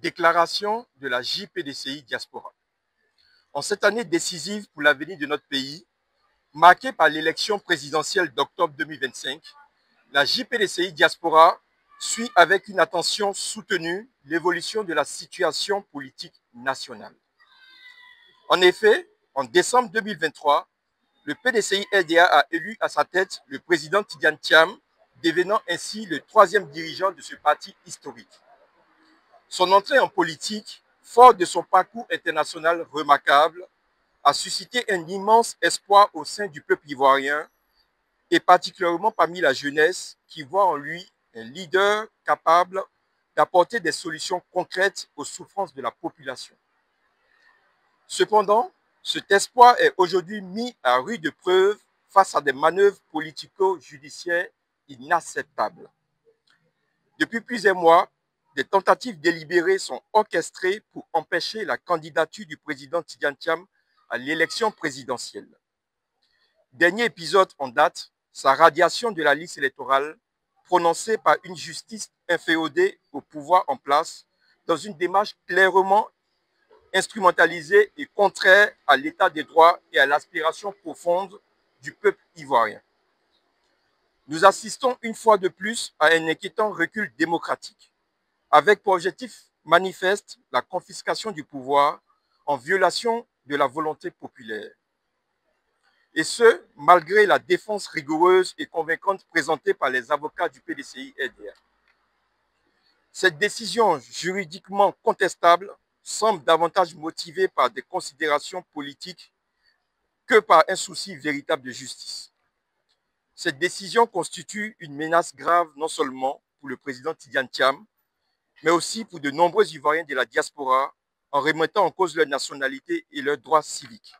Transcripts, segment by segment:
Déclaration de la JPDCI Diaspora. En cette année décisive pour l'avenir de notre pays, marquée par l'élection présidentielle d'octobre 2025, la JPDCI Diaspora suit avec une attention soutenue l'évolution de la situation politique nationale. En effet, en décembre 2023, le PDCI-RDA a élu à sa tête le président Tidjane Thiam, devenant ainsi le troisième dirigeant de ce parti historique. Son entrée en politique, fort de son parcours international remarquable, a suscité un immense espoir au sein du peuple ivoirien et particulièrement parmi la jeunesse qui voit en lui un leader capable d'apporter des solutions concrètes aux souffrances de la population. Cependant, cet espoir est aujourd'hui mis à rude preuve face à des manœuvres politico-judiciaires inacceptables. Depuis plusieurs mois, des tentatives délibérées sont orchestrées pour empêcher la candidature du président Tidjane Thiam à l'élection présidentielle. Dernier épisode en date, sa radiation de la liste électorale prononcée par une justice inféodée au pouvoir en place dans une démarche clairement instrumentalisée et contraire à l'état des droits et à l'aspiration profonde du peuple ivoirien. Nous assistons une fois de plus à un inquiétant recul démocratique, avec pour objectif manifeste la confiscation du pouvoir en violation de la volonté populaire. Et ce, malgré la défense rigoureuse et convaincante présentée par les avocats du PDCI-RDA. Cette décision juridiquement contestable semble davantage motivée par des considérations politiques que par un souci véritable de justice. Cette décision constitue une menace grave non seulement pour le président Tidjane Thiam, mais aussi pour de nombreux Ivoiriens de la diaspora en remettant en cause leur nationalité et leurs droits civiques.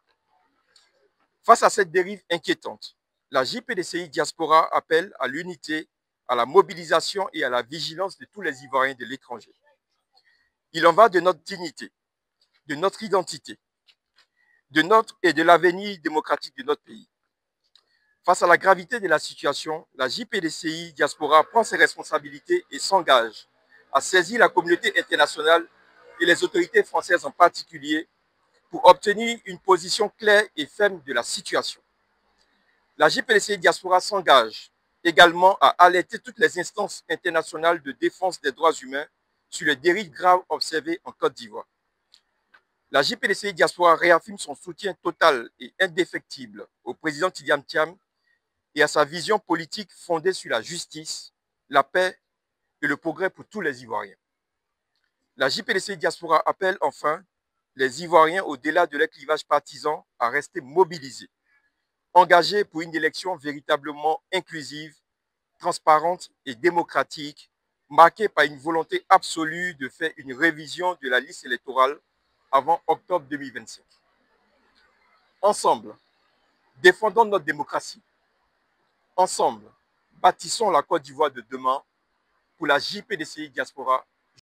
Face à cette dérive inquiétante, la JPDCI Diaspora appelle à l'unité, à la mobilisation et à la vigilance de tous les Ivoiriens de l'étranger. Il en va de notre dignité, de notre identité, de l'avenir démocratique de notre pays. Face à la gravité de la situation, la JPDCI Diaspora prend ses responsabilités et s'engage à saisir la communauté internationale et les autorités françaises en particulier pour obtenir une position claire et ferme de la situation. La JPDCI Diaspora s'engage également à alerter toutes les instances internationales de défense des droits humains sur les dérives graves observées en Côte d'Ivoire. La JPDCI Diaspora réaffirme son soutien total et indéfectible au président Tidjane Thiam et à sa vision politique fondée sur la justice, la paix et le progrès pour tous les Ivoiriens. La JPDCI Diaspora appelle enfin les Ivoiriens, au-delà de leur clivage partisan, à rester mobilisés, engagés pour une élection véritablement inclusive, transparente et démocratique, marquée par une volonté absolue de faire une révision de la liste électorale avant octobre 2025. Ensemble, défendons notre démocratie. Ensemble, bâtissons la Côte d'Ivoire de demain. Pour la JPDCI Diaspora,